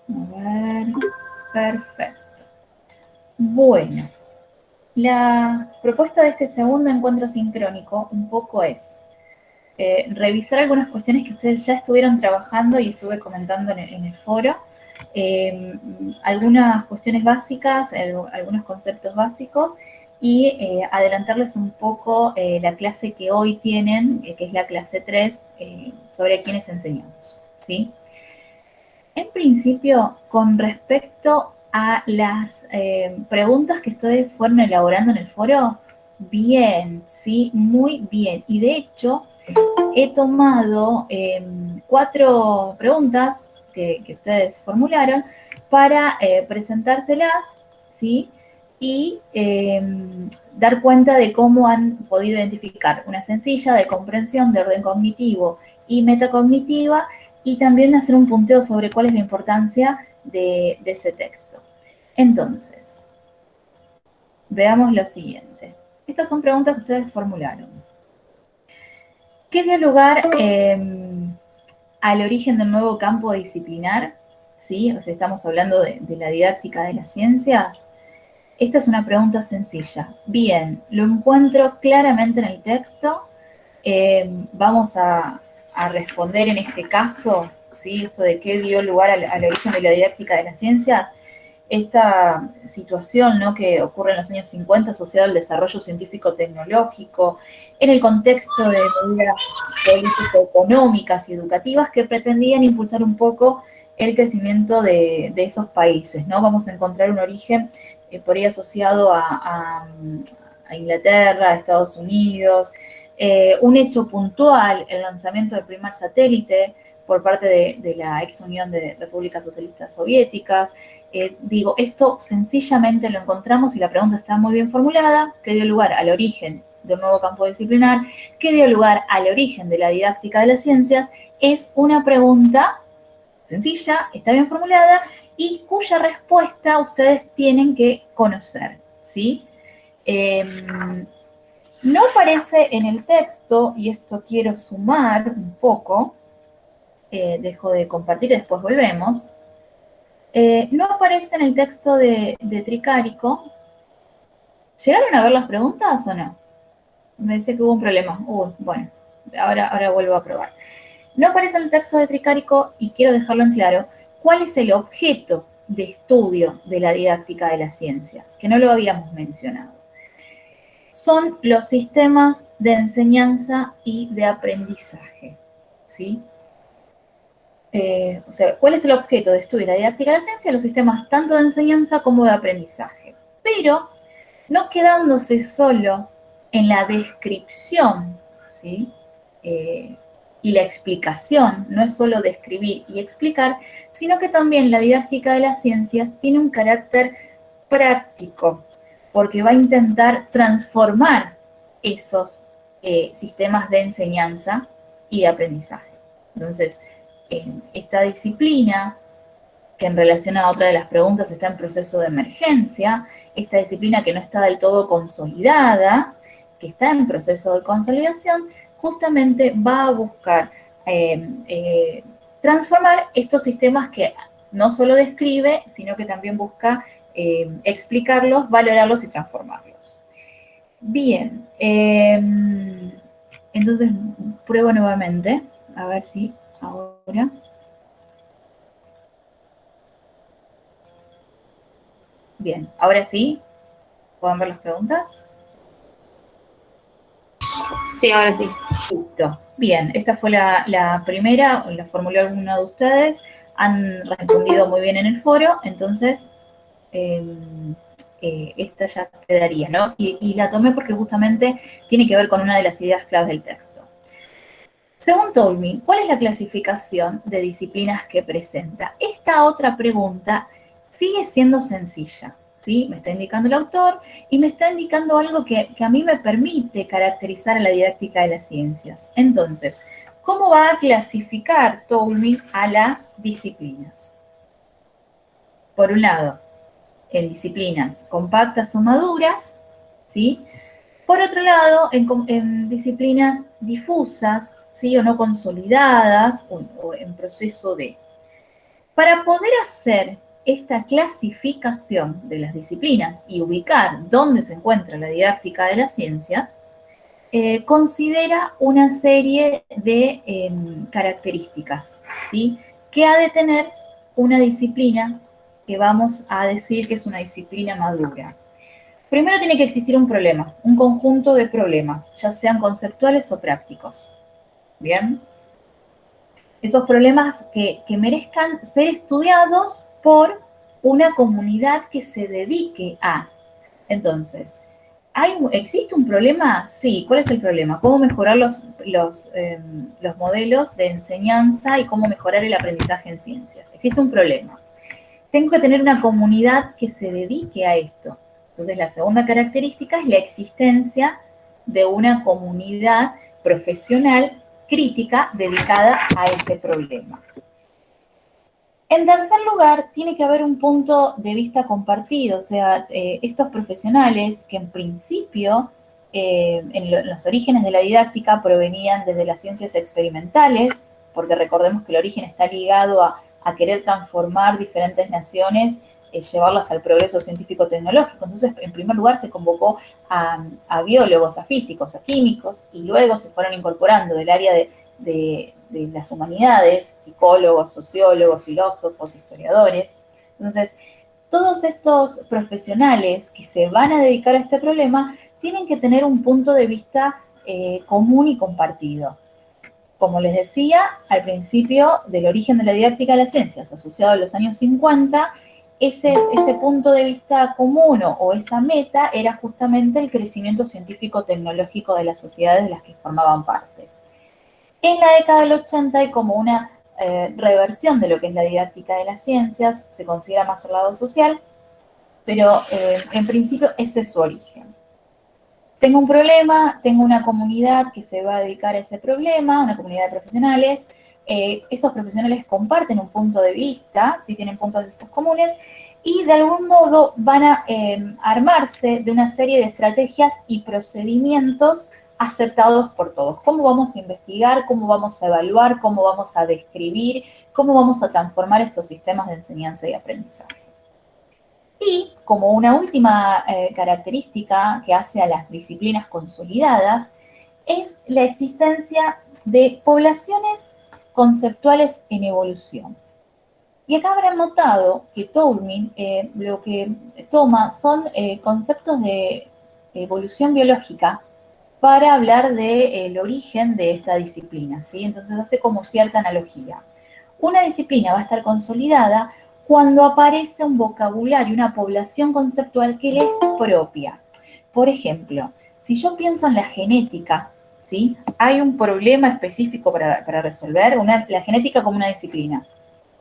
A ver, perfecto. Bueno, la propuesta de este segundo encuentro sincrónico un poco es revisar algunas cuestiones que ustedes ya estuvieron trabajando y estuve comentando en el foro. Algunas cuestiones básicas, algunos conceptos básicos y adelantarles un poco la clase que hoy tienen, que es la clase 3, sobre quiénes enseñamos, ¿sí? En principio, con respecto a las preguntas que ustedes fueron elaborando en el foro, bien, sí, muy bien. Y de hecho, he tomado 4 preguntas que ustedes formularon para presentárselas, ¿sí? Y dar cuenta de cómo han podido identificar una sencilla de comprensión de orden cognitivo y metacognitiva, y también hacer un punteo sobre cuál es la importancia de ese texto. Entonces, veamos lo siguiente. Estas son preguntas que ustedes formularon. ¿Qué dio lugar al origen del nuevo campo disciplinar? ¿Sí? O sea, estamos hablando de la didáctica de las ciencias. Esta es una pregunta sencilla. Bien, lo encuentro claramente en el texto. Vamos a responder en este caso, ¿sí? Esto de qué dio lugar al origen de la didáctica de las ciencias. Esta situación, ¿no?, que ocurre en los años 50 asociada al desarrollo científico-tecnológico, en el contexto de medidas político-económicas y educativas que pretendían impulsar un poco el crecimiento de esos países, ¿no? Vamos a encontrar un origen por ahí asociado a Inglaterra, a Estados Unidos, un hecho puntual, el lanzamiento del primer satélite por parte de la ex Unión de Repúblicas Socialistas Soviéticas. Digo, esto sencillamente lo encontramos y la pregunta está muy bien formulada, que dio lugar al origen del nuevo campo disciplinar, que dio lugar al origen de la didáctica de las ciencias, es una pregunta sencilla, está bien formulada y cuya respuesta ustedes tienen que conocer, ¿sí? No aparece en el texto, y esto quiero sumar un poco, dejo de compartir y después volvemos. No aparece en el texto de Tricárico. ¿Llegaron a ver las preguntas o no? Me dice que hubo un problema. Bueno, ahora vuelvo a probar. No aparece en el texto de Tricárico, y quiero dejarlo en claro, cuál es el objeto de estudio de la didáctica de las ciencias, que no lo habíamos mencionado. Son los sistemas de enseñanza y de aprendizaje, ¿sí? O sea, ¿cuál es el objeto de estudio de la didáctica de la ciencia? Los sistemas tanto de enseñanza como de aprendizaje. Pero no quedándose solo en la descripción, ¿sí? Y la explicación, no es solo describir y explicar, sino que también la didáctica de las ciencias tiene un carácter práctico, porque va a intentar transformar esos sistemas de enseñanza y de aprendizaje. Entonces, esta disciplina, que en relación a otra de las preguntas está en proceso de emergencia, esta disciplina que no está del todo consolidada, que está en proceso de consolidación, justamente va a buscar transformar estos sistemas que no solo describe, sino que también busca explicarlos, valorarlos y transformarlos. Bien, entonces pruebo nuevamente, a ver si ahora... Bien, ahora sí, ¿pueden ver las preguntas? Sí, ahora sí. Listo. Bien, esta fue la primera, la formuló alguno de ustedes, han respondido muy bien en el foro, entonces esta ya quedaría, ¿no? Y la tomé porque justamente tiene que ver con una de las ideas claves del texto. Según Tolmi, ¿cuál es la clasificación de disciplinas que presenta? Esta otra pregunta sigue siendo sencilla, ¿sí? Me está indicando el autor y me está indicando algo que a mí me permite caracterizar a la didáctica de las ciencias. Entonces, ¿cómo va a clasificar Tolmi a las disciplinas? Por un lado, en disciplinas compactas o maduras, ¿sí? Por otro lado, en disciplinas difusas, ¿sí?, o no consolidadas, o en proceso de. Para poder hacer esta clasificación de las disciplinas y ubicar dónde se encuentra la didáctica de las ciencias, considera una serie de características, ¿sí? Que ha de tener una disciplina que vamos a decir que es una disciplina madura. Primero tiene que existir un problema, un conjunto de problemas, ya sean conceptuales o prácticos. ¿Bien? Esos problemas que merezcan ser estudiados por una comunidad que se dedique a. Entonces, ¿existe un problema? Sí. ¿Cuál es el problema? ¿Cómo mejorar los modelos de enseñanza y cómo mejorar el aprendizaje en ciencias? Existe un problema. Tengo que tener una comunidad que se dedique a esto. Entonces, la segunda característica es la existencia de una comunidad profesional crítica dedicada a ese problema. En tercer lugar, tiene que haber un punto de vista compartido, o sea, estos profesionales que en principio, en los orígenes de la didáctica provenían desde las ciencias experimentales, porque recordemos que el origen está ligado a querer transformar diferentes naciones, llevarlas al progreso científico-tecnológico. Entonces, en primer lugar, se convocó a biólogos, a físicos, a químicos, y luego se fueron incorporando del área de las humanidades, psicólogos, sociólogos, filósofos, historiadores. Entonces, todos estos profesionales que se van a dedicar a este problema tienen que tener un punto de vista común y compartido. Como les decía, al principio del origen de la didáctica de las ciencias, asociado a los años 50, ese punto de vista común o esa meta era justamente el crecimiento científico-tecnológico de las sociedades de las que formaban parte. En la década del 80 hay como una reversión de lo que es la didáctica de las ciencias, se considera más el lado social, pero en principio ese es su origen. Tengo un problema, tengo una comunidad que se va a dedicar a ese problema, una comunidad de profesionales. Estos profesionales comparten un punto de vista, sí tienen puntos de vista comunes, y de algún modo van a armarse de una serie de estrategias y procedimientos aceptados por todos. ¿Cómo vamos a investigar? ¿Cómo vamos a evaluar? ¿Cómo vamos a describir? ¿Cómo vamos a transformar estos sistemas de enseñanza y aprendizaje? Y como una última característica que hace a las disciplinas consolidadas es la existencia de poblaciones conceptuales en evolución. Y acá habrán notado que Toulmin lo que toma son conceptos de evolución biológica para hablar del origen de esta disciplina, ¿sí? Entonces hace como cierta analogía. Una disciplina va a estar consolidada cuando aparece un vocabulario, una población conceptual que le es propia. Por ejemplo, si yo pienso en la genética, ¿sí? Hay un problema específico para resolver, la genética como una disciplina.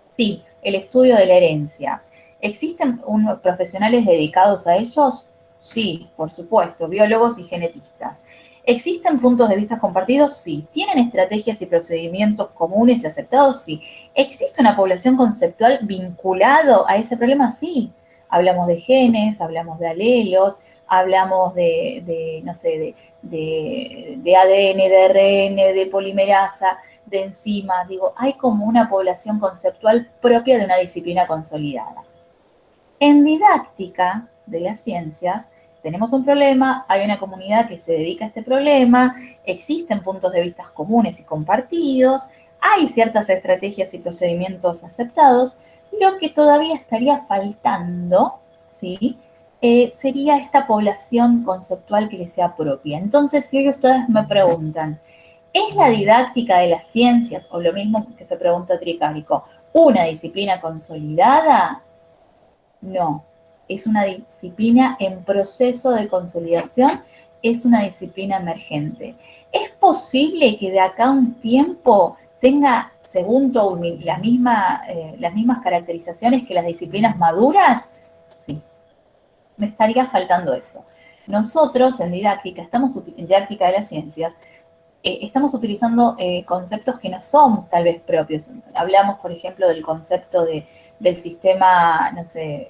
Sí, el estudio de la herencia. ¿Existen profesionales dedicados a ellos? Sí, por supuesto, biólogos y genetistas. ¿Existen puntos de vista compartidos? Sí. ¿Tienen estrategias y procedimientos comunes y aceptados? Sí. ¿Existe una población conceptual vinculado a ese problema? Sí. Hablamos de genes, hablamos de alelos, hablamos no sé, de ADN, de RN, de polimerasa, de enzimas. Digo, hay como una población conceptual propia de una disciplina consolidada. En didáctica de las ciencias, tenemos un problema, hay una comunidad que se dedica a este problema, existen puntos de vista comunes y compartidos, hay ciertas estrategias y procedimientos aceptados. Lo que todavía estaría faltando, ¿sí? Sería esta población conceptual que le sea propia. Entonces, si hoy ustedes me preguntan, ¿es la didáctica de las ciencias, o lo mismo que se pregunta Tricárico, una disciplina consolidada? No, es una disciplina en proceso de consolidación, es una disciplina emergente. ¿Es posible que de acá a un tiempo tenga, según Toulmin, las mismas caracterizaciones que las disciplinas maduras? Sí, me estaría faltando eso. Nosotros en didáctica, estamos en didáctica de las ciencias, estamos utilizando conceptos que no son tal vez propios. Hablamos, por ejemplo, del concepto del sistema, no sé,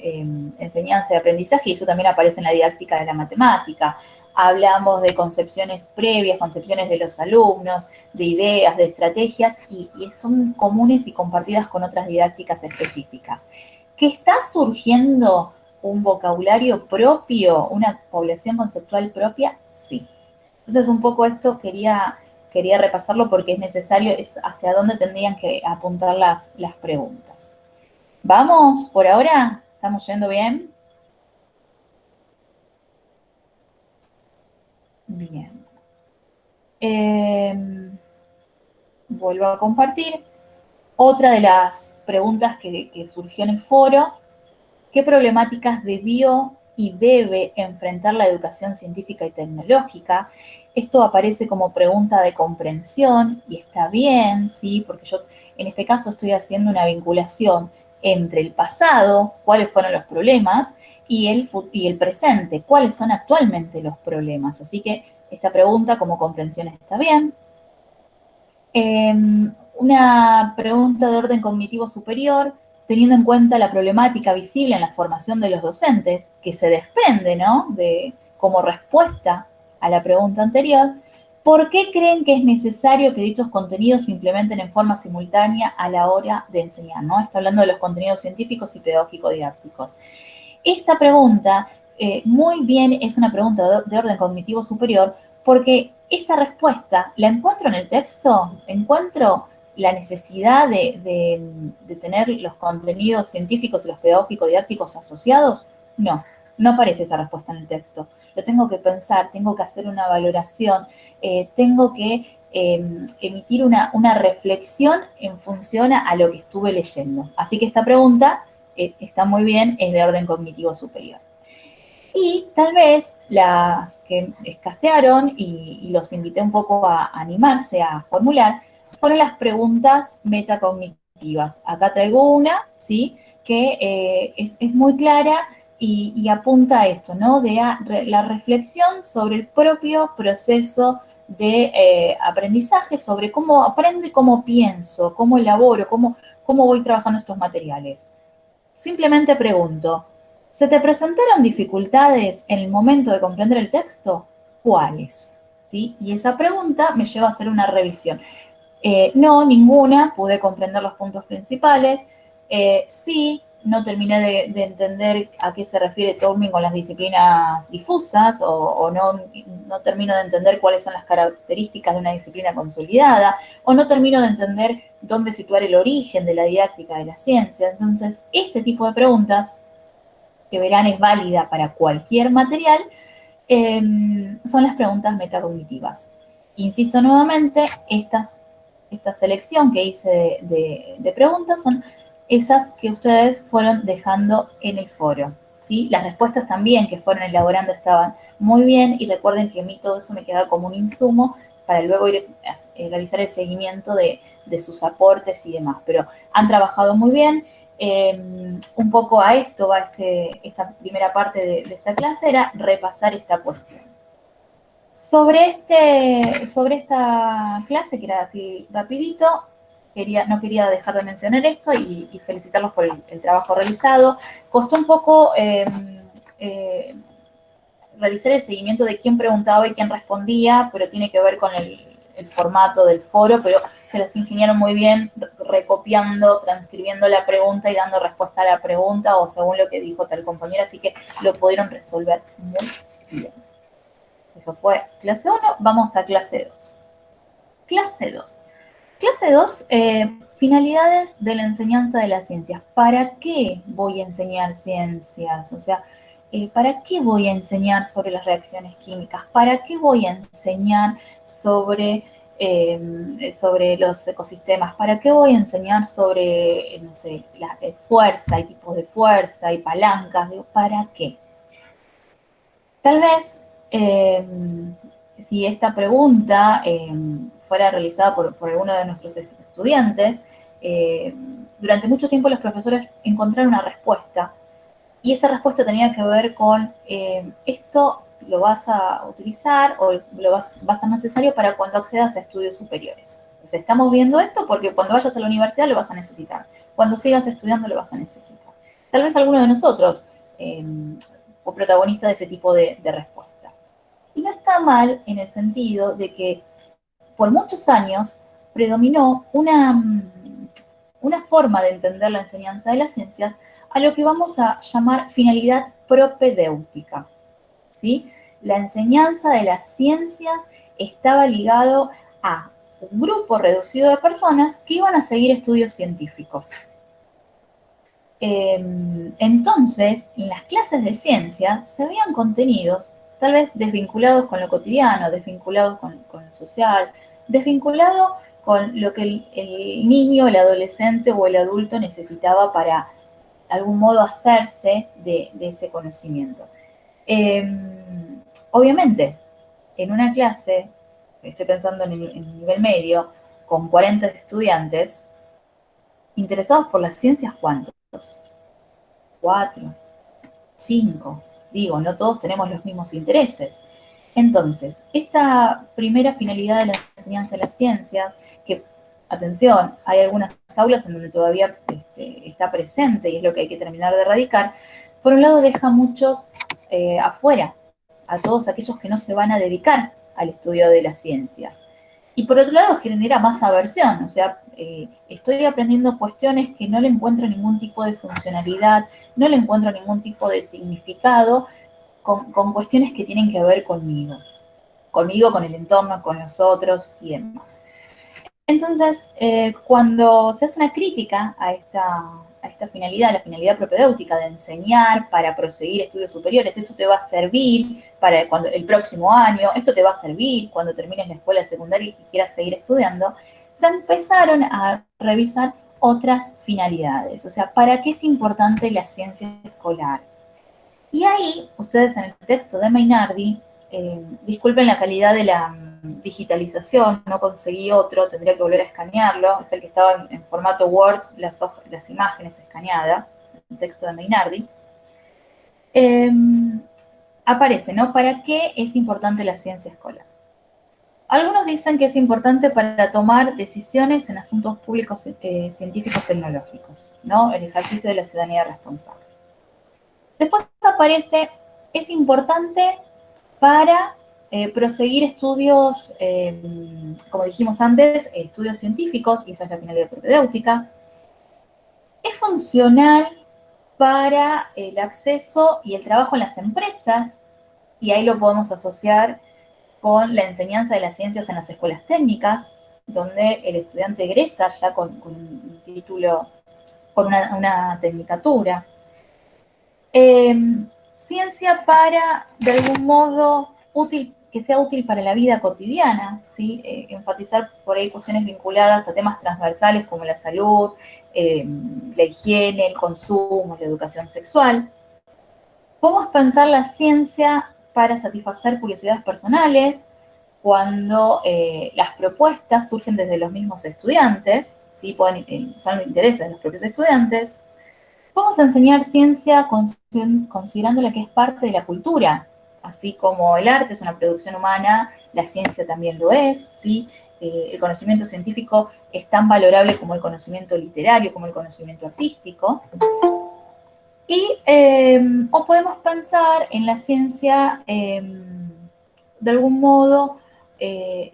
enseñanza y aprendizaje, y eso también aparece en la didáctica de la matemática. Hablamos de concepciones previas, concepciones de los alumnos, de ideas, de estrategias, y son comunes y compartidas con otras didácticas específicas. ¿Que está surgiendo un vocabulario propio, una población conceptual propia? Sí. Entonces, un poco esto quería repasarlo porque es necesario, es hacia dónde tendrían que apuntar las preguntas. ¿Vamos por ahora? ¿Estamos yendo bien? Bien. Vuelvo a compartir. Otra de las preguntas que surgió en el foro: ¿qué problemáticas debió y debe enfrentar la educación científica y tecnológica? Esto aparece como pregunta de comprensión y está bien, ¿sí? Porque yo en este caso estoy haciendo una vinculación entre el pasado, cuáles fueron los problemas, y el presente, cuáles son actualmente los problemas. Así que esta pregunta como comprensión está bien. Una pregunta de orden cognitivo superior, teniendo en cuenta la problemática visible en la formación de los docentes, que se desprende, ¿no?, como respuesta a la pregunta anterior. ¿Por qué creen que es necesario que dichos contenidos se implementen en forma simultánea a la hora de enseñar? ¿No? Está hablando de los contenidos científicos y pedagógico-didácticos. Esta pregunta, muy bien, es una pregunta de orden cognitivo superior, porque esta respuesta la encuentro en el texto, encuentro la necesidad de tener los contenidos científicos y los pedagógicos didácticos asociados. No, no aparece esa respuesta en el texto. Lo tengo que pensar, tengo que hacer una valoración, tengo que emitir una reflexión en función a lo que estuve leyendo. Así que esta pregunta está muy bien, es de orden cognitivo superior. Y tal vez las que escasearon, y los invité un poco a animarse a formular, fueron las preguntas metacognitivas. Acá traigo una, ¿sí?, que es muy clara y apunta a esto, ¿no?, de la reflexión sobre el propio proceso de aprendizaje, sobre cómo aprendo y cómo pienso, cómo elaboro, cómo voy trabajando estos materiales. Simplemente pregunto, ¿se te presentaron dificultades en el momento de comprender el texto? ¿Cuáles? ¿Sí? Y esa pregunta me lleva a hacer una revisión. No, ninguna, pude comprender los puntos principales. Sí, no terminé de entender a qué se refiere Turing con las disciplinas difusas, o no termino de entender cuáles son las características de una disciplina consolidada, o no termino de entender dónde situar el origen de la didáctica de la ciencia. Entonces, este tipo de preguntas, que verán es válida para cualquier material, son las preguntas metacognitivas. Insisto nuevamente, esta selección que hice de preguntas son esas que ustedes fueron dejando en el foro, ¿sí? Las respuestas también que fueron elaborando estaban muy bien, y recuerden que a mí todo eso me queda como un insumo para luego ir a realizar el seguimiento de sus aportes y demás. Pero han trabajado muy bien. Un poco a esto va esta primera parte de esta clase, era repasar esta cuestión. Sobre esta clase, que era así rapidito, no quería dejar de mencionar esto y felicitarlos por el trabajo realizado. Costó un poco realizar el seguimiento de quién preguntaba y quién respondía, pero tiene que ver con el formato del foro, pero se las ingeniaron muy bien recopiando, transcribiendo la pregunta y dando respuesta a la pregunta o según lo que dijo tal compañero, así que lo pudieron resolver muy bien. Eso fue clase 1, vamos a clase 2. Clase 2. Clase 2, finalidades de la enseñanza de las ciencias. ¿Para qué voy a enseñar ciencias? O sea, ¿para qué voy a enseñar sobre las reacciones químicas? ¿Para qué voy a enseñar sobre los ecosistemas? ¿Para qué voy a enseñar sobre, no sé, la fuerza y tipos de fuerza y palancas? ¿Para qué? Tal vez, si esta pregunta fuera realizada por alguno de nuestros estudiantes, durante mucho tiempo los profesores encontraron una respuesta, y esa respuesta tenía que ver con esto lo vas a utilizar o va a ser necesario para cuando accedas a estudios superiores. O sea, estamos viendo esto porque cuando vayas a la universidad lo vas a necesitar. Cuando sigas estudiando lo vas a necesitar. Tal vez alguno de nosotros fue protagonista de ese tipo de respuesta. Y no está mal en el sentido de que por muchos años predominó una forma de entender la enseñanza de las ciencias a lo que vamos a llamar finalidad propedéutica, ¿sí? La enseñanza de las ciencias estaba ligado a un grupo reducido de personas que iban a seguir estudios científicos. Entonces, en las clases de ciencia se veían contenidos tal vez desvinculados con lo cotidiano, desvinculados con lo social, desvinculado con lo que el niño, el adolescente o el adulto necesitaba para, de algún modo, hacerse de ese conocimiento. Obviamente, en una clase, estoy pensando en el nivel medio, con 40 estudiantes, interesados por las ciencias, ¿cuántos? 4, 5. Digo, no todos tenemos los mismos intereses. Entonces, esta primera finalidad de la enseñanza de las ciencias, que, atención, hay algunas aulas en donde todavía está presente y es lo que hay que terminar de erradicar, por un lado deja muchos afuera, a todos aquellos que no se van a dedicar al estudio de las ciencias. Y por otro lado genera más aversión, o sea, estoy aprendiendo cuestiones que no le encuentro ningún tipo de funcionalidad, no le encuentro ningún tipo de significado, con cuestiones que tienen que ver conmigo, con el entorno, con los otros y demás. Entonces, cuando se hace una crítica a esta finalidad, la finalidad propedéutica de enseñar para proseguir estudios superiores, esto te va a servir para el próximo año, esto te va a servir cuando termines la escuela secundaria y quieras seguir estudiando, se empezaron a revisar otras finalidades. O sea, ¿para qué es importante la ciencia escolar? Y ahí, ustedes en el texto de Mainardi, disculpen la calidad de la digitalización, no conseguí otro, tendría que volver a escanearlo, es el que estaba en formato Word, las imágenes escaneadas, el texto de Mainardi. Aparece, ¿no? ¿Para qué es importante la ciencia escolar? Algunos dicen que es importante para tomar decisiones en asuntos públicos científicos tecnológicos, ¿no? El ejercicio de la ciudadanía responsable. Después aparece, es importante para proseguir estudios, como dijimos antes, estudios científicos, y esa es la finalidad propedéutica. Es funcional para el acceso y el trabajo en las empresas, y ahí lo podemos asociar con la enseñanza de las ciencias en las escuelas técnicas, donde el estudiante egresa ya con un título, con una tecnicatura. Ciencia para, de algún modo, que sea útil para la vida cotidiana, ¿sí? Enfatizar por ahí cuestiones vinculadas a temas transversales como la salud, la higiene, el consumo, la educación sexual. Podemos pensar la ciencia para satisfacer curiosidades personales, cuando las propuestas surgen desde los mismos estudiantes, ¿sí? Son los intereses de los propios estudiantes. Vamos a enseñar ciencia considerándola que es parte de la cultura, así como el arte es una producción humana, la ciencia también lo es, ¿sí? El conocimiento científico es tan valorable como el conocimiento literario, como el conocimiento artístico. Y, o podemos pensar en la ciencia, de algún modo, que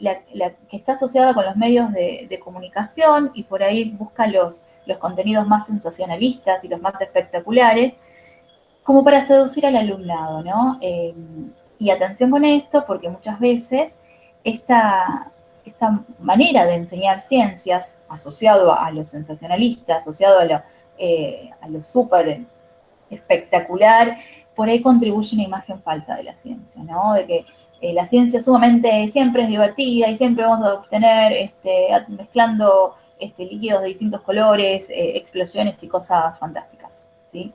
está asociada con los medios de comunicación y por ahí busca los contenidos más sensacionalistas y los más espectaculares, como para seducir al alumnado, ¿no? Y atención con esto, porque muchas veces esta manera de enseñar ciencias, asociado a lo sensacionalista, asociado a lo súper espectacular, por ahí contribuye una imagen falsa de la ciencia, ¿no? De que la ciencia sumamente siempre es divertida y siempre vamos a obtener mezclando líquidos de distintos colores, explosiones y cosas fantásticas, ¿sí?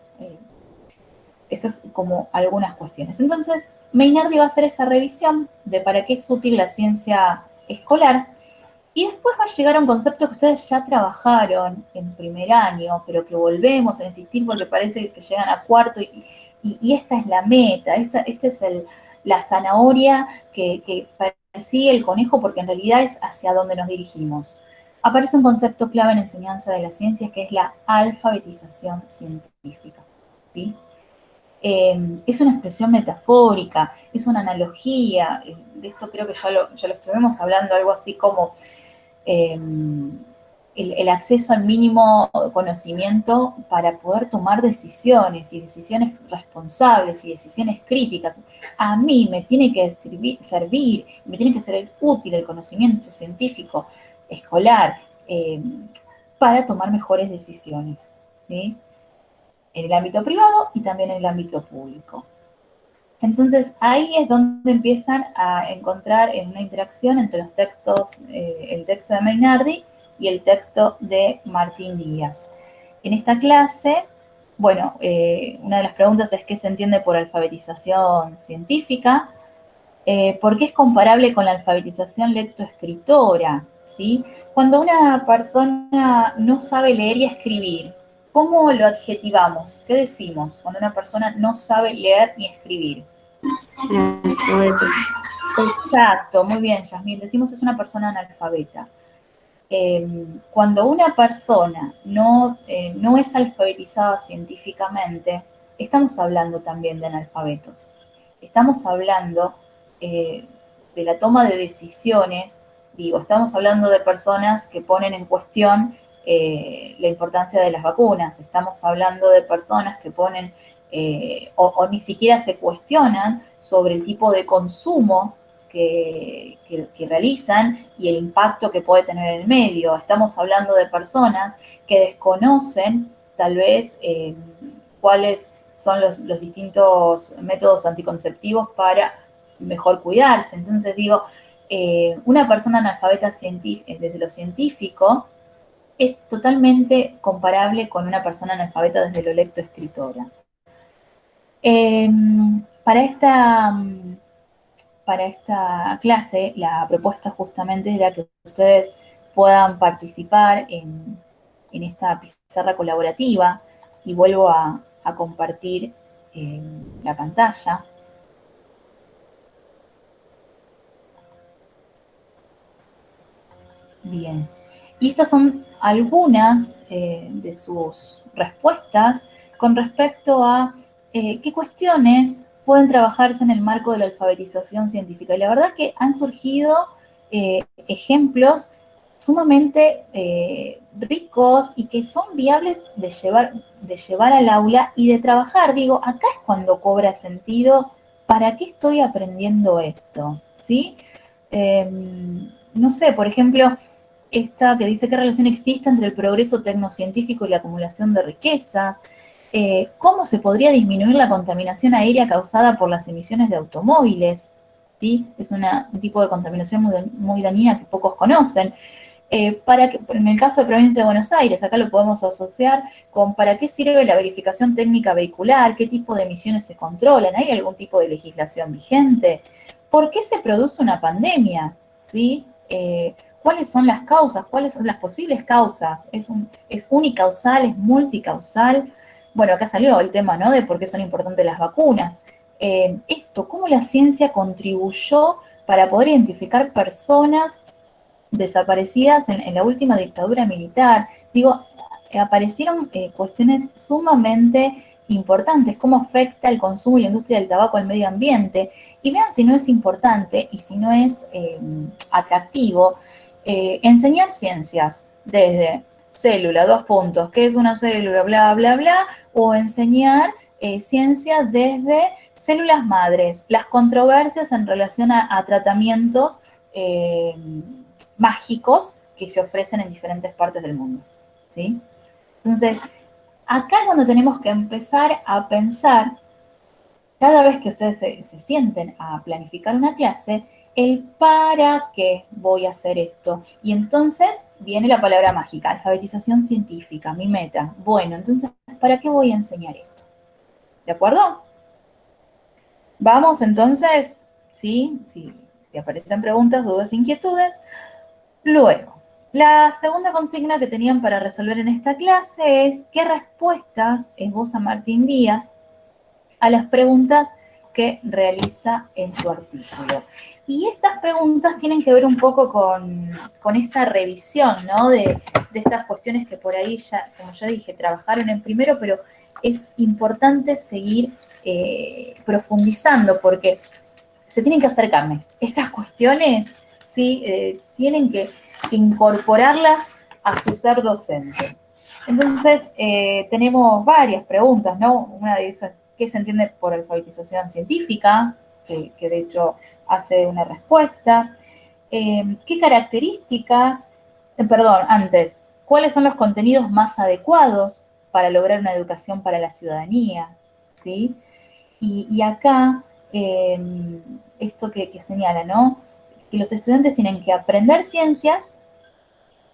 Eso es como algunas cuestiones. Entonces, Mainardi va a hacer esa revisión de para qué es útil la ciencia escolar y después va a llegar a un concepto que ustedes ya trabajaron en primer año, pero que volvemos a insistir porque parece que llegan a cuarto y esta es la meta, este es la zanahoria que persigue el conejo, porque en realidad es hacia donde nos dirigimos. Aparece un concepto clave en enseñanza de las ciencias, que es la alfabetización científica, ¿sí? Es una expresión metafórica, es una analogía, de esto creo que ya lo estuvimos hablando, algo así como eh, el acceso al mínimo conocimiento para poder tomar decisiones y decisiones responsables y decisiones críticas. A mí me tiene que servir, me tiene que ser útil el conocimiento científico escolar para tomar mejores decisiones, ¿sí? En el ámbito privado y también en el ámbito público. Entonces ahí es donde empiezan a encontrar en una interacción entre los textos, el texto de Mainardi y el texto de Martín Díaz. En esta clase, bueno, una de las preguntas es qué se entiende por alfabetización científica, por qué es comparable con la alfabetización lectoescritora, ¿sí? Cuando una persona no sabe leer y escribir, ¿cómo lo adjetivamos? ¿Qué decimos cuando una persona no sabe leer ni escribir? Exacto, muy bien, Yasmín. Decimos es una persona analfabeta. Cuando una persona no es alfabetizada científicamente, estamos hablando también de analfabetos. Estamos hablando de la toma de decisiones, digo, estamos hablando de personas que ponen en cuestión la importancia de las vacunas, estamos hablando de personas que ponen o ni siquiera se cuestionan sobre el tipo de consumo que realizan y el impacto que puede tener en el medio. Estamos hablando de personas que desconocen tal vez cuáles son los distintos métodos anticonceptivos para mejor cuidarse. Entonces digo, una persona analfabeta desde lo científico es totalmente comparable con una persona analfabeta desde lo lectoescritora. Eh, para esta clase, la propuesta justamente era que ustedes puedan participar en esta pizarra colaborativa y vuelvo a compartir la pantalla. Bien. Y estas son algunas de sus respuestas con respecto a qué cuestiones pueden trabajarse en el marco de la alfabetización científica. Y la verdad que han surgido ejemplos sumamente ricos y que son viables de llevar al aula y de trabajar. Digo, acá es cuando cobra sentido, ¿para qué estoy aprendiendo esto? ¿Sí? No sé, por ejemplo, esta que dice qué relación existe entre el progreso tecnocientífico y la acumulación de riquezas, cómo se podría disminuir la contaminación aérea causada por las emisiones de automóviles, ¿sí? Es un tipo de contaminación muy dañina que pocos conocen. En el caso de Provincia de Buenos Aires, acá lo podemos asociar con para qué sirve la verificación técnica vehicular, qué tipo de emisiones se controlan, ¿hay algún tipo de legislación vigente? ¿Por qué se produce una pandemia? ¿Sí? ¿Cuáles son las causas? ¿Cuáles son las posibles causas? ¿Es unicausal? ¿Es multicausal? Bueno, acá salió el tema, ¿no? De por qué son importantes las vacunas. ¿Cómo la ciencia contribuyó para poder identificar personas desaparecidas en la última dictadura militar? Digo, aparecieron cuestiones sumamente importantes, cómo afecta el consumo y la industria del tabaco al medio ambiente. Y vean si no es importante y si no es atractivo enseñar ciencias desde célula, 2 puntos, qué es una célula, bla, bla, bla, o enseñar ciencia desde células madres, las controversias en relación a tratamientos mágicos que se ofrecen en diferentes partes del mundo, ¿sí? Entonces, acá es donde tenemos que empezar a pensar, cada vez que ustedes se sienten a planificar una clase, el para qué voy a hacer esto. Y entonces viene la palabra mágica, alfabetización científica, mi meta. Bueno, entonces, ¿para qué voy a enseñar esto? ¿De acuerdo? Vamos entonces, ¿sí? Si aparecen preguntas, dudas, inquietudes. Luego, la segunda consigna que tenían para resolver en esta clase es qué respuestas esboza Martín Díaz a las preguntas que realiza en su artículo. Y estas preguntas tienen que ver un poco con esta revisión, ¿no? De estas cuestiones que por ahí ya, como yo dije, trabajaron en primero, pero es importante seguir profundizando porque se tienen que hacer carne. Estas cuestiones, sí, tienen que incorporarlas a su ser docente. Entonces, tenemos varias preguntas, ¿no? Una de esas es, ¿qué se entiende por alfabetización científica? Que de hecho hace una respuesta. ¿Qué características, antes, cuáles son los contenidos más adecuados para lograr una educación para la ciudadanía? ¿Sí? Y acá, esto que señala, ¿no? Que los estudiantes tienen que aprender ciencias,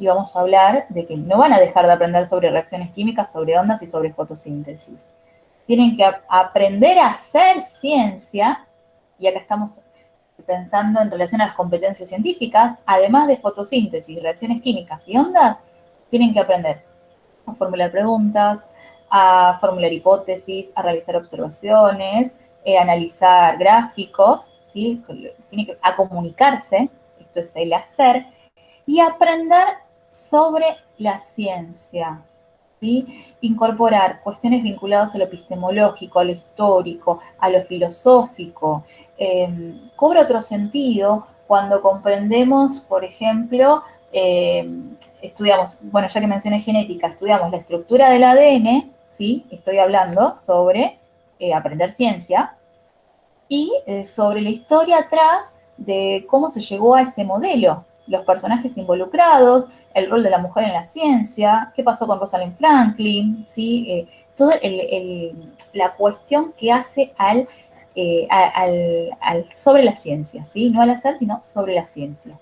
y vamos a hablar de que no van a dejar de aprender sobre reacciones químicas, sobre ondas y sobre fotosíntesis. Tienen que aprender a hacer ciencia, y acá estamos pensando en relación a las competencias científicas, además de fotosíntesis, reacciones químicas y ondas, tienen que aprender a formular preguntas, a formular hipótesis, a realizar observaciones, analizar gráficos, ¿sí? A comunicarse, esto es el hacer, y aprender sobre la ciencia, ¿sí? Incorporar cuestiones vinculadas a lo epistemológico, a lo histórico, a lo filosófico. Cobra otro sentido cuando comprendemos, por ejemplo, estudiamos, bueno, ya que mencioné genética, estudiamos la estructura del ADN, ¿sí? Estoy hablando sobre aprender ciencia, y sobre la historia atrás de cómo se llegó a ese modelo, los personajes involucrados, el rol de la mujer en la ciencia, qué pasó con Rosalind Franklin, ¿sí? Toda la cuestión que hace sobre la ciencia, ¿sí? No al hacer, sino sobre la ciencia.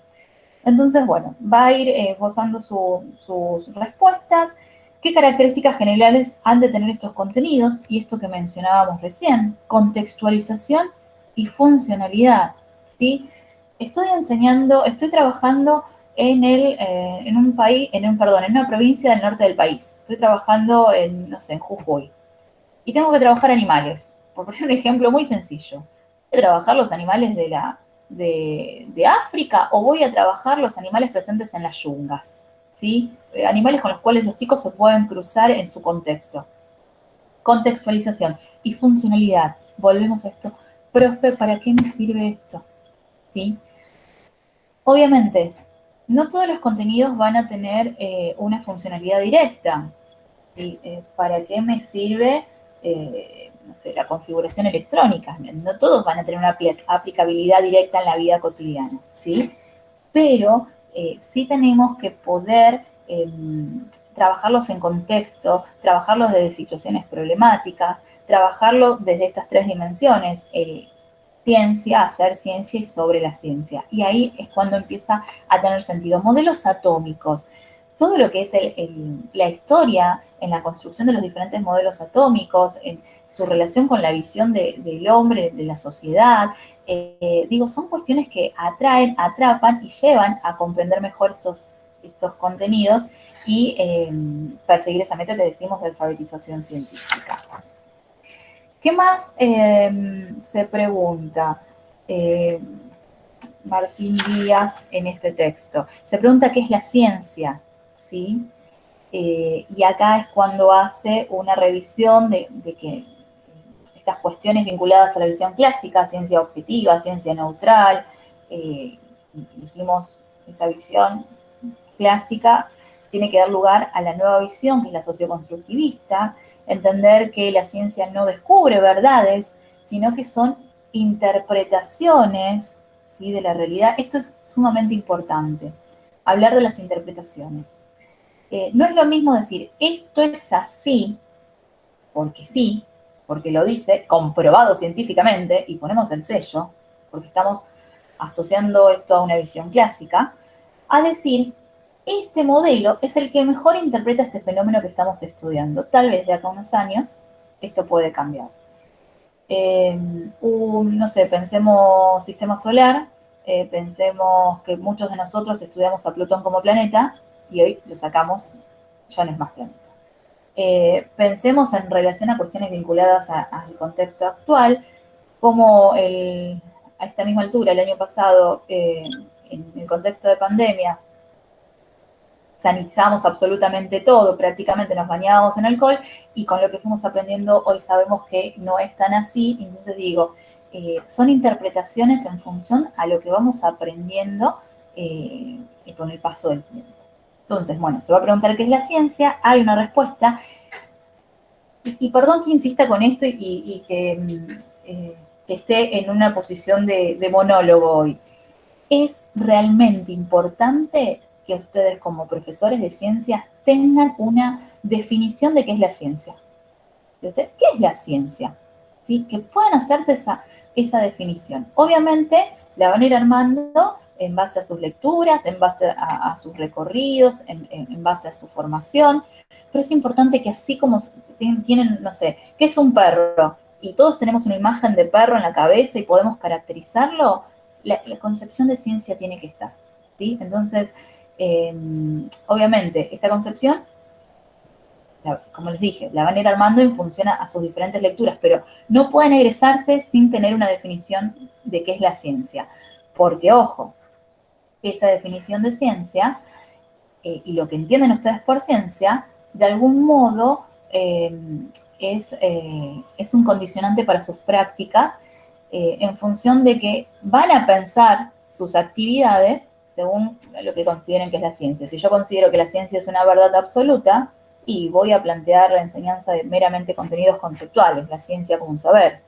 Entonces, bueno, va a ir esbozando sus respuestas. ¿Qué características generales han de tener estos contenidos? Y esto que mencionábamos recién, contextualización y funcionalidad, ¿sí? Estoy trabajando en una provincia del norte del país. Estoy trabajando no sé, en Jujuy. Y tengo que trabajar animales. Por poner un ejemplo muy sencillo. ¿Voy a trabajar los animales de África o voy a trabajar los animales presentes en las yungas? ¿Sí? Animales con los cuales los chicos se pueden cruzar en su contexto. Contextualización y funcionalidad. Volvemos a esto. Profe, ¿para qué me sirve esto? ¿Sí? Obviamente, no todos los contenidos van a tener una funcionalidad directa. ¿Sí? ¿Para qué me sirve, no sé, la configuración electrónica? No todos van a tener una aplicabilidad directa en la vida cotidiana, ¿sí? Pero sí tenemos que poder trabajarlos en contexto, trabajarlos desde situaciones problemáticas, trabajarlo desde estas tres dimensiones, ciencia, hacer ciencia y sobre la ciencia. Y ahí es cuando empieza a tener sentido. Modelos atómicos, todo lo que es la historia en la construcción de los diferentes modelos atómicos, en su relación con la visión del hombre, de la sociedad, son cuestiones que atraen, atrapan y llevan a comprender mejor estos contenidos y perseguir esa meta que decimos de alfabetización científica. ¿Qué más se pregunta Martín Díaz en este texto? Se pregunta qué es la ciencia, ¿sí? Y acá es cuando hace una revisión de que estas cuestiones vinculadas a la visión clásica, ciencia objetiva, ciencia neutral, dijimos, esa visión clásica tiene que dar lugar a la nueva visión, que es la socioconstructivista, entender que la ciencia no descubre verdades, sino que son interpretaciones, ¿sí?, de la realidad. Esto es sumamente importante, hablar de las interpretaciones. No es lo mismo decir, esto es así, sí, porque lo dice, comprobado científicamente, y ponemos el sello, porque estamos asociando esto a una visión clásica, a decir, este modelo es el que mejor interpreta este fenómeno que estamos estudiando. Tal vez de acá a unos años esto puede cambiar. No sé, pensemos sistema solar, pensemos que muchos de nosotros estudiamos a Plutón como planeta y hoy lo sacamos, ya no es más planeta. Pensemos en relación a cuestiones vinculadas al contexto actual. como a esta misma altura, el año pasado, en el contexto de pandemia, sanitizamos absolutamente todo, prácticamente nos bañábamos en alcohol, y con lo que fuimos aprendiendo hoy sabemos que no es tan así. Entonces digo, son interpretaciones en función a lo que vamos aprendiendo con el paso del tiempo. Entonces, bueno, se va a preguntar qué es la ciencia, hay una respuesta, y perdón que insista con esto y que esté en una posición de monólogo hoy. Es realmente importante que ustedes como profesores de ciencias tengan una definición de qué es la ciencia. ¿Qué es la ciencia? ¿Sí? Que puedan hacerse esa definición. Obviamente la van a ir armando en base a sus lecturas, en base a sus recorridos, en base a su formación, pero es importante que así como tienen, no sé, ¿qué es un perro? Y todos tenemos una imagen de perro en la cabeza y podemos caracterizarlo, la concepción de ciencia tiene que estar, ¿sí? Entonces, obviamente, esta concepción, como les dije, la van a ir armando en función a sus diferentes lecturas, pero no pueden egresarse sin tener una definición de qué es la ciencia. Porque, ojo, esa definición de ciencia y lo que entienden ustedes por ciencia, de algún modo es un condicionante para sus prácticas en función de que van a pensar sus actividades según lo que consideren que es la ciencia. Si yo considero que la ciencia es una verdad absoluta, y voy a plantear la enseñanza de meramente contenidos conceptuales, la ciencia como un saber.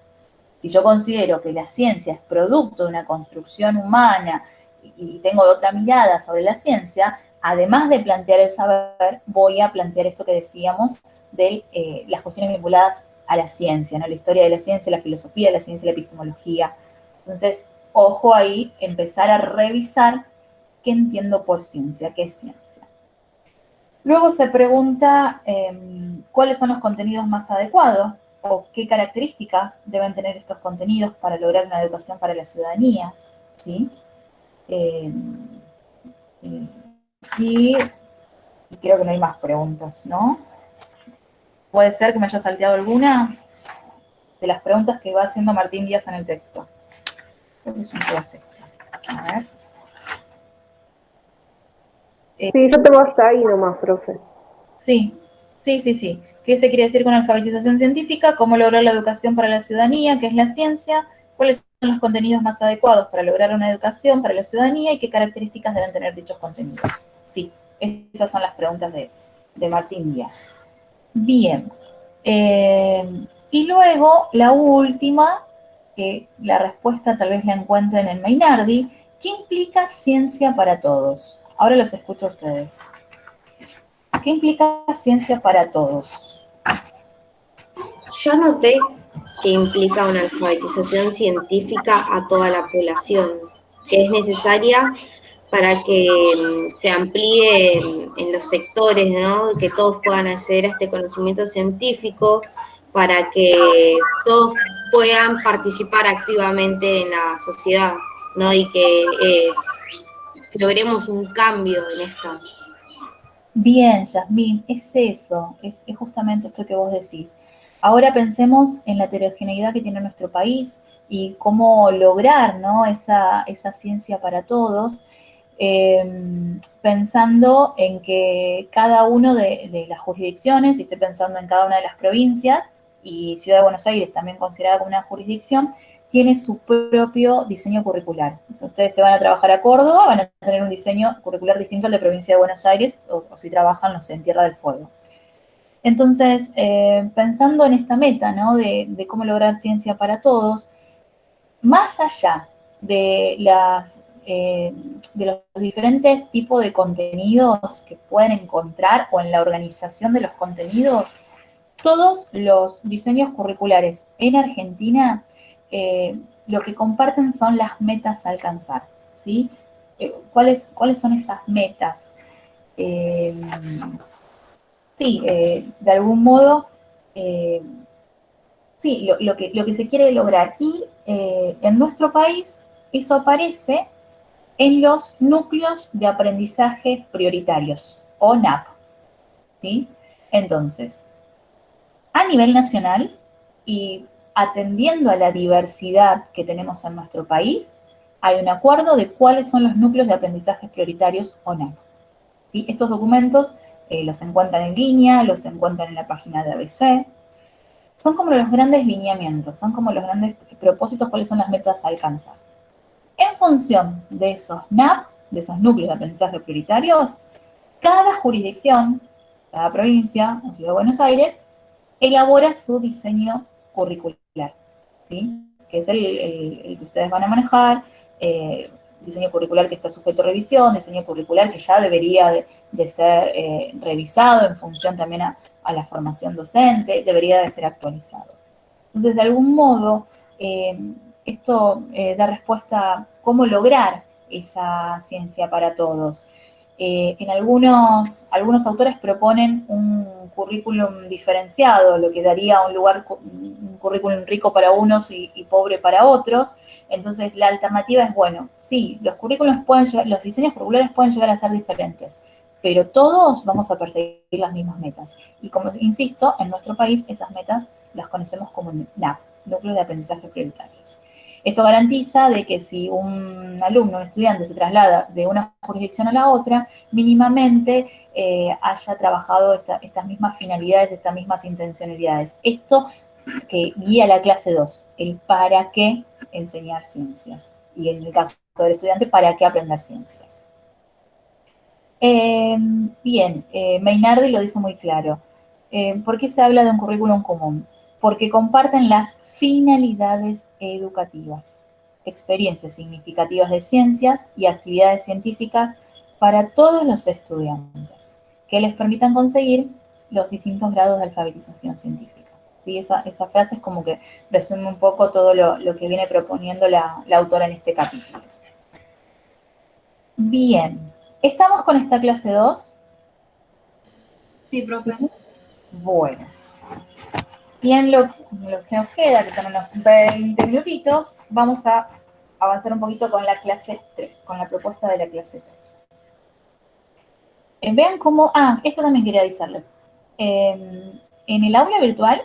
Si yo considero que la ciencia es producto de una construcción humana y tengo otra mirada sobre la ciencia, además de plantear el saber, voy a plantear esto que decíamos de las cuestiones vinculadas a la ciencia, ¿no? La historia de la ciencia, la filosofía de la ciencia, la epistemología. Entonces, ojo ahí, empezar a revisar qué entiendo por ciencia, qué es ciencia. Luego se pregunta cuáles son los contenidos más adecuados o qué características deben tener estos contenidos para lograr una educación para la ciudadanía, ¿sí? Eh, y creo que no hay más preguntas, ¿no? ¿Puede ser que me haya salteado alguna de las preguntas que va haciendo Martín Díaz en el texto? Creo que son todas estas. A ver. Sí, yo tengo hasta ahí nomás, profe. Sí. ¿Qué se quiere decir con alfabetización científica? ¿Cómo lograr la educación para la ciudadanía? ¿Qué es la ciencia? ¿Cuáles son los contenidos más adecuados para lograr una educación para la ciudadanía? ¿Y qué características deben tener dichos contenidos? Sí, esas son las preguntas de Martín Díaz. Bien. Y luego, la última, que la respuesta tal vez la encuentren en Mainardi, ¿qué implica ciencia para todos? Ahora los escucho a ustedes. ¿Qué implica ciencia para todos? Yo noté que implica una alfabetización científica a toda la población, que es necesaria para que se amplíe en los sectores, ¿no? Que todos puedan acceder a este conocimiento científico, para que todos puedan participar activamente en la sociedad, ¿no? Y que logremos un cambio en esto. Bien, Yasmín, es eso, es justamente esto que vos decís. Ahora pensemos en la heterogeneidad que tiene nuestro país y cómo lograr, ¿no? esa ciencia para todos, pensando en que cada uno de las jurisdicciones, y estoy pensando en cada una de las provincias, y Ciudad de Buenos Aires también considerada como una jurisdicción, tiene su propio diseño curricular. Si ustedes se van a trabajar a Córdoba, van a tener un diseño curricular distinto al de Provincia de Buenos Aires, o si trabajan, no sé, en Tierra del Fuego. Entonces, pensando en esta meta, ¿no? De cómo lograr ciencia para todos, más allá de de los diferentes tipos de contenidos que pueden encontrar o en la organización de los contenidos, todos los diseños curriculares en Argentina lo que comparten son las metas a alcanzar, ¿sí? ¿Cuáles son esas metas? Eh, sí, de algún modo, eh, sí, lo que se quiere lograr. Y en nuestro país eso aparece en los núcleos de aprendizaje prioritarios, o NAP, ¿sí? Entonces, a nivel nacional y atendiendo a la diversidad que tenemos en nuestro país, hay un acuerdo de cuáles son los núcleos de aprendizaje prioritarios o no. ¿Sí? Estos documentos los encuentran en línea, los encuentran en la página de ABC. Son como los grandes lineamientos, son como los grandes propósitos, cuáles son las metas a alcanzar. En función de esos NAP, de esos núcleos de aprendizaje prioritarios, cada jurisdicción, cada provincia, la Ciudad de Buenos Aires, elabora su diseño curricular, ¿sí? Que es el que ustedes van a manejar, diseño curricular que está sujeto a revisión, diseño curricular que ya debería de ser revisado en función también a la formación docente, debería de ser actualizado. Entonces, de algún modo, esto da respuesta a cómo lograr esa ciencia para todos. En algunos autores proponen un currículum diferenciado, lo que daría un currículum rico para unos y pobre para otros. Entonces, la alternativa es, bueno, sí, los diseños curriculares pueden llegar a ser diferentes, pero todos vamos a perseguir las mismas metas. Y como insisto, en nuestro país esas metas las conocemos como NAP, Núcleos de Aprendizaje Prioritarios. Esto garantiza de que si un alumno, un estudiante se traslada de una jurisdicción a la otra, mínimamente haya trabajado estas mismas finalidades, estas mismas intencionalidades. Esto que guía la clase 2, el para qué enseñar ciencias. Y en el caso del estudiante, para qué aprender ciencias. Bien, Mainardi lo dice muy claro. ¿Por qué se habla de un currículum común? Porque comparten las finalidades educativas, experiencias significativas de ciencias y actividades científicas para todos los estudiantes, que les permitan conseguir los distintos grados de alfabetización científica. ¿Sí? Esa frase es como que resume un poco todo lo que viene proponiendo la autora en este capítulo. Bien, ¿estamos con esta clase 2? Sí, profe. ¿Sí? Bueno. Y en lo que nos queda, que son unos 20 minutitos, vamos a avanzar un poquito con la clase 3, con la propuesta de la clase 3. Vean cómo... esto también quería avisarles. En el aula virtual,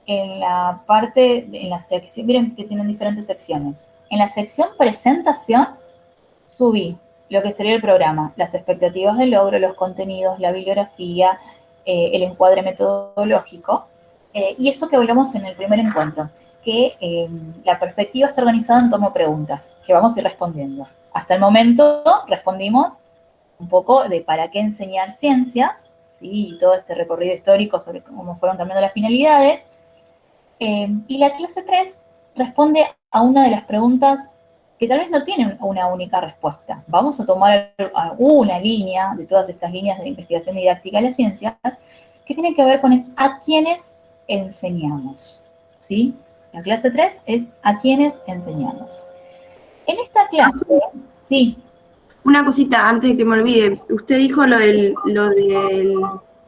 en la sección, miren que tienen diferentes secciones. En la sección presentación, subí lo que sería el programa, las expectativas de logro, los contenidos, la bibliografía, el encuadre metodológico, y esto que hablamos en el primer encuentro, que la perspectiva está organizada en torno a preguntas, que vamos a ir respondiendo. Hasta el momento respondimos un poco de para qué enseñar ciencias, ¿sí? Y todo este recorrido histórico sobre cómo fueron cambiando las finalidades, y la clase 3 responde a una de las preguntas que tal vez no tienen una única respuesta. Vamos a tomar una línea de todas estas líneas de investigación didáctica de las ciencias que tienen que ver con a quiénes enseñamos, ¿sí? La clase 3 es a quiénes enseñamos. En esta clase, sí. Una cosita antes de que me olvide. Usted dijo lo del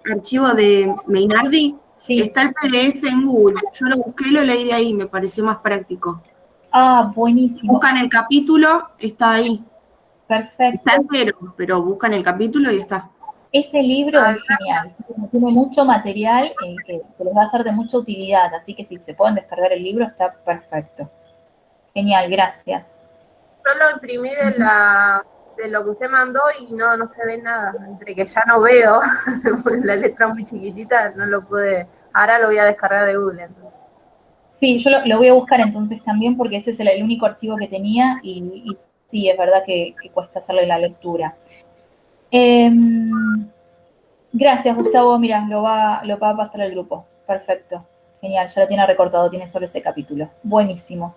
archivo de Mainardi. Sí. Está el PDF en Google. Yo lo busqué y lo leí de ahí, me pareció más práctico. Buenísimo. Buscan el capítulo, está ahí. Perfecto. Está entero, pero buscan el capítulo y está. Ese libro es genial, tiene mucho material que les va a ser de mucha utilidad, así que si se pueden descargar el libro está perfecto. Genial, gracias. Yo lo imprimí de lo que usted mandó y no se ve nada, entre que ya no veo, la letra muy chiquitita, no lo pude, ahora lo voy a descargar de Google. Entonces. Sí, yo lo voy a buscar entonces también porque ese es el único archivo que tenía y sí, es verdad que cuesta hacerle la lectura. Gracias, Gustavo. Mira, lo va a pasar al grupo. Perfecto. Genial, ya lo tiene recortado, tiene solo ese capítulo. Buenísimo.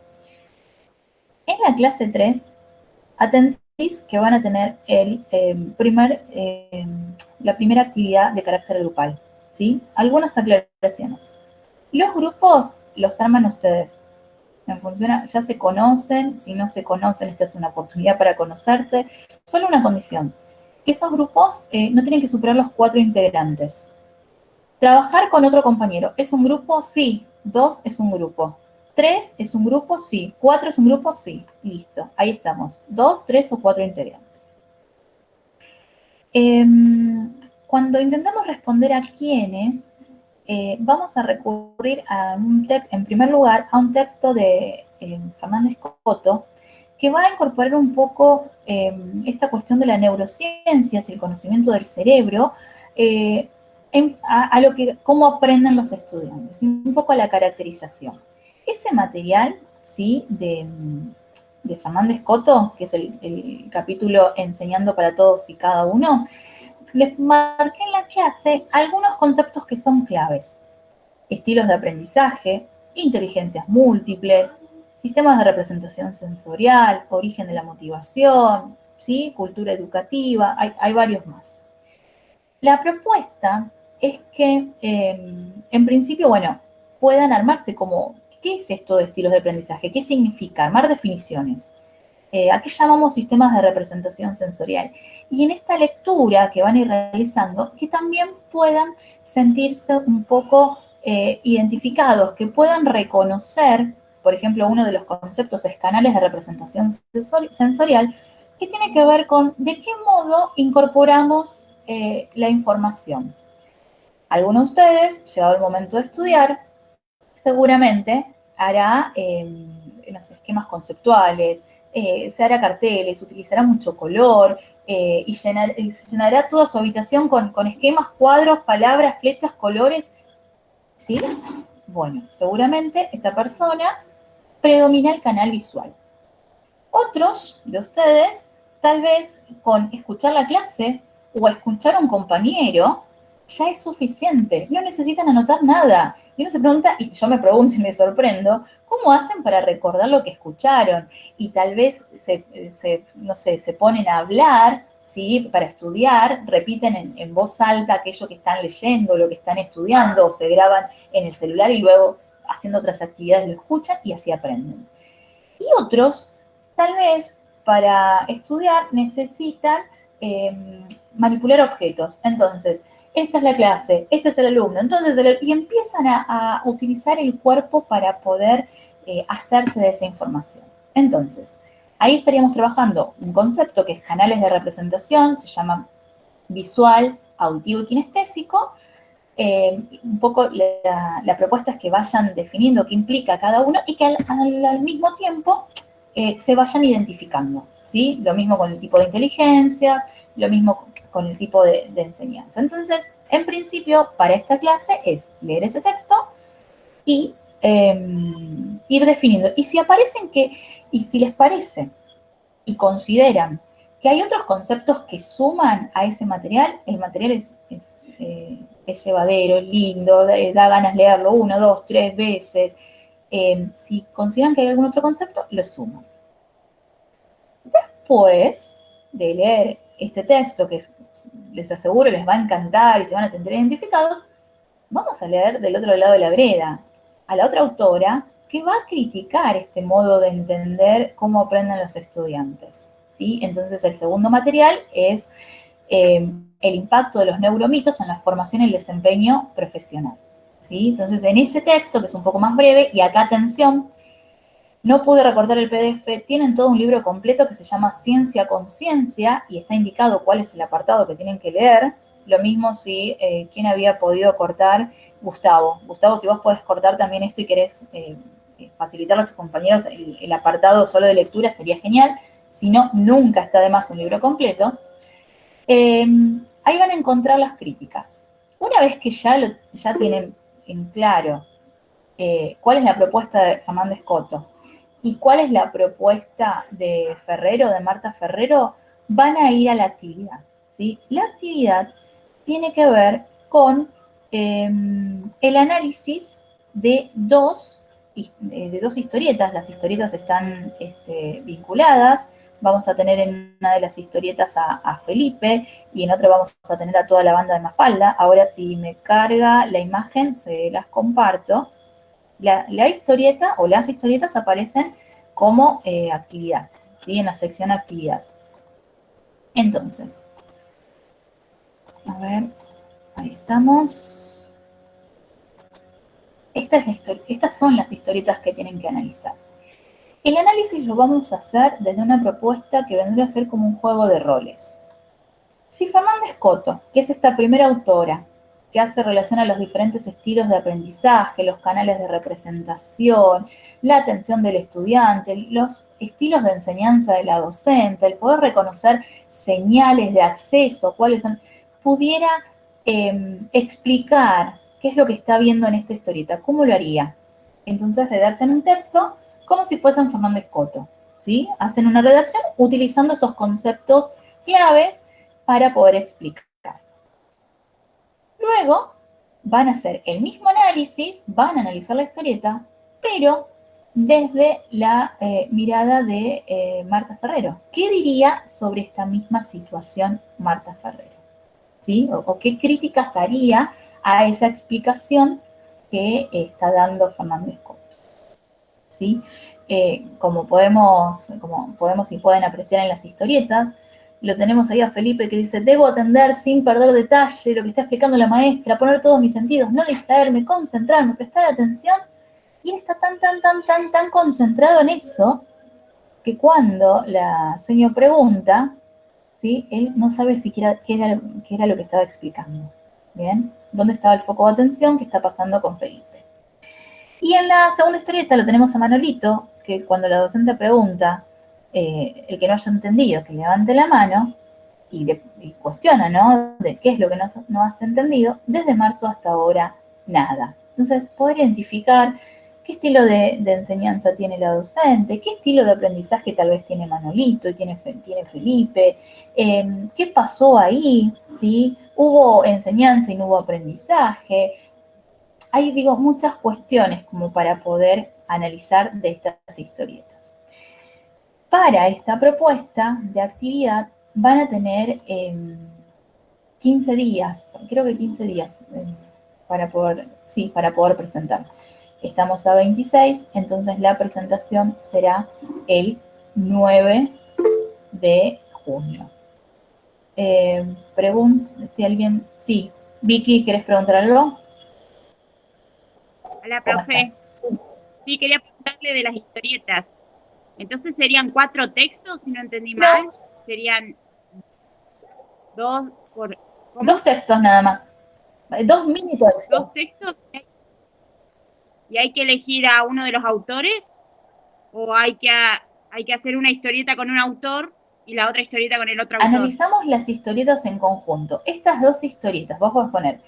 En la clase 3, atentéis que van a tener la primera actividad de carácter grupal, ¿sí? Algunas aclaraciones. Los grupos los arman ustedes. En función, ya se conocen, si no se conocen, esta es una oportunidad para conocerse. Solo una condición, que esos grupos no tienen que superar los 4 integrantes. Trabajar con otro compañero, ¿es un grupo? Sí. 2 es un grupo. 3 es un grupo, sí. 4 es un grupo, sí. Listo, ahí estamos. 2, 3 o 4 integrantes. Cuando intentamos responder a quiénes, vamos a recurrir a en primer lugar, a un texto de Fernández Coto, que va a incorporar un poco esta cuestión de la neurociencia y el conocimiento del cerebro a lo que, cómo aprenden los estudiantes, y un poco a la caracterización. Ese material, ¿sí?, de Fernández Coto, que es el capítulo Enseñando para Todos y Cada Uno, les marqué en la clase algunos conceptos que son claves. Estilos de aprendizaje, inteligencias múltiples, sistemas de representación sensorial, origen de la motivación, ¿sí?, cultura educativa, hay varios más. La propuesta es que, en principio, bueno, puedan armarse como, ¿qué es esto de estilos de aprendizaje? ¿Qué significa? Armar definiciones. ¿A qué llamamos sistemas de representación sensorial? Y en esta lectura que van a ir realizando, que también puedan sentirse un poco identificados, que puedan reconocer, por ejemplo, uno de los conceptos es canales de representación sensorial, que tiene que ver con de qué modo incorporamos la información. Algunos de ustedes, llegado el momento de estudiar, seguramente hará, no sé, esquemas conceptuales, se hará carteles, utilizará mucho color y llenará toda su habitación con esquemas, cuadros, palabras, flechas, colores, ¿sí? Bueno, seguramente esta persona predomina el canal visual. Otros de ustedes, tal vez con escuchar la clase o escuchar a un compañero, ya es suficiente, no necesitan anotar nada. Y uno se pregunta, y yo me pregunto y me sorprendo, ¿cómo hacen para recordar lo que escucharon? Y tal vez no sé, se ponen a hablar, ¿sí?, para estudiar, repiten en voz alta aquello que están leyendo, lo que están estudiando, o se graban en el celular y luego haciendo otras actividades lo escuchan y así aprenden. Y otros, tal vez, para estudiar necesitan manipular objetos. Entonces, esta es la clase, este es el alumno, entonces, y empiezan a utilizar el cuerpo para poder hacerse de esa información. Entonces, ahí estaríamos trabajando un concepto que es canales de representación, se llama visual, auditivo y kinestésico. Un poco la propuesta es que vayan definiendo qué implica cada uno y que al mismo tiempo se vayan identificando, ¿sí? Lo mismo con el tipo de inteligencias, lo mismo con el tipo de enseñanza. Entonces, en principio, para esta clase es leer ese texto y ir definiendo. Y si si les parece y consideran que hay otros conceptos que suman a ese material, el material es llevadero, es lindo, da ganas leerlo 1, 2, 3 veces. Si consideran que hay algún otro concepto, lo suman. Después de leer este texto, que les aseguro les va a encantar y se van a sentir identificados, vamos a leer del otro lado de la vereda a la otra autora que va a criticar este modo de entender cómo aprenden los estudiantes, ¿sí? Entonces, el segundo material es el impacto de los neuromitos en la formación y el desempeño profesional, ¿sí? Entonces, en ese texto, que es un poco más breve, y acá atención, no pude recortar el PDF, tienen todo un libro completo que se llama Ciencia con Ciencia y está indicado cuál es el apartado que tienen que leer. Lo mismo si, ¿quién había podido cortar? Gustavo. Gustavo, si vos podés cortar también esto y querés facilitarlo a tus compañeros el apartado solo de lectura, sería genial. Si no, nunca está de más un libro completo. Ahí van a encontrar las críticas. Una vez que ya tienen en claro cuál es la propuesta de Fernández Coto y cuál es la propuesta de Ferrero, de Marta Ferrero, van a ir a la actividad, ¿sí? La actividad tiene que ver con el análisis de dos historietas. Las historietas están vinculadas. Vamos a tener en una de las historietas a Felipe y en otra vamos a tener a toda la banda de Mafalda. Ahora, si me carga la imagen, se las comparto. La historieta o las historietas aparecen como actividad, ¿sí? En la sección actividad. Entonces, a ver, ahí estamos. Estas son las historietas que tienen que analizar. El análisis lo vamos a hacer desde una propuesta que vendría a ser como un juego de roles. Si Fernández Coto, que es esta primera autora, que hace relación a los diferentes estilos de aprendizaje, los canales de representación, la atención del estudiante, los estilos de enseñanza de la docente, el poder reconocer señales de acceso, cuáles son, pudiera explicar qué es lo que está viendo en esta historieta, ¿cómo lo haría? Entonces redactan un texto como si fuesen Fernández Coto, ¿sí? Hacen una redacción utilizando esos conceptos claves para poder explicar. Luego van a hacer el mismo análisis, van a analizar la historieta, pero desde la mirada de Marta Ferrero. ¿Qué diría sobre esta misma situación Marta Ferrero? ¿Sí? O qué críticas haría a esa explicación que está dando Fernández Coto. ¿Sí? Como podemos y pueden apreciar en las historietas, lo tenemos ahí a Felipe que dice, debo atender sin perder detalle lo que está explicando la maestra, poner todos mis sentidos, no distraerme, concentrarme, prestar atención. Y él está tan concentrado en eso que cuando la señora pregunta, ¿sí? Él no sabe siquiera qué era lo que estaba explicando. ¿Bien? ¿Dónde estaba el foco de atención? ¿Qué está pasando con Felipe? Y en la segunda historieta lo tenemos a Manolito, que cuando la docente pregunta, el que no haya entendido, que levante la mano y cuestiona, ¿no? De qué es lo que no has entendido, desde marzo hasta ahora, nada. Entonces, poder identificar qué estilo de enseñanza tiene la docente, qué estilo de aprendizaje tal vez tiene Manolito y tiene Felipe, qué pasó ahí, ¿sí? ¿Hubo enseñanza y no hubo aprendizaje? Hay, muchas cuestiones como para poder analizar de estas historietas. Para esta propuesta de actividad van a tener 15 días, creo que 15 días, para poder presentar. Estamos a 26, entonces la presentación será el 9 de junio. Si alguien... Sí, Vicky, ¿querés preguntar algo? Hola, profe. Sí, quería preguntarle de las historietas. Entonces, ¿serían 4 textos, si no entendí mal? ¿Serían 2 por...? ¿Cómo? 2 textos nada más. 2 mini textos. 2 textos. ¿Y hay que elegir a uno de los autores? ¿O hay que hacer una historieta con un autor y la otra historieta con el otro autor? Analizamos las historietas en conjunto. Estas 2 historietas, vos podés poner,